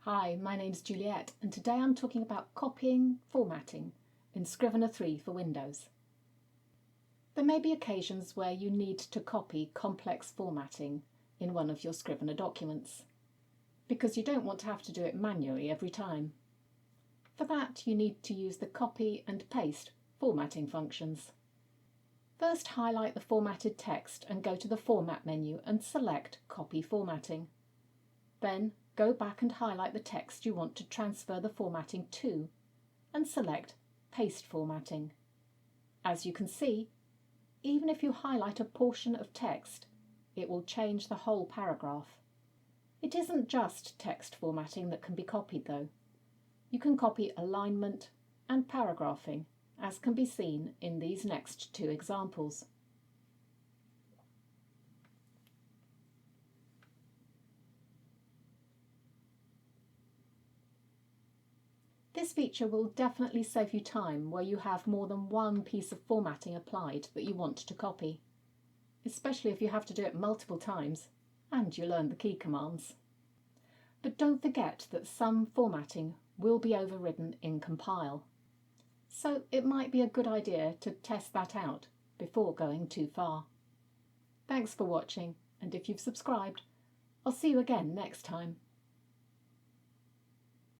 Hi, my name's Juliet, and today I'm talking about copying formatting in Scrivener 3 for Windows. There may be occasions where you need to copy complex formatting in one of your Scrivener documents, because you don't want to have to do it manually every time. For that, you need to use the copy and paste formatting functions. First, highlight the formatted text and go to the Format menu and select Copy Formatting. Then, go back and highlight the text you want to transfer the formatting to and select Paste Formatting. As you can see, even if you highlight a portion of text, it will change the whole paragraph. It isn't just text formatting that can be copied though. You can copy alignment and paragraphing, as can be seen in these next two examples. This feature will definitely save you time where you have more than one piece of formatting applied that you want to copy, especially if you have to do it multiple times and you learn the key commands. But don't forget that some formatting will be overridden in compile, so it might be a good idea to test that out before going too far. Thanks for watching, and if you've subscribed, I'll see you again next time.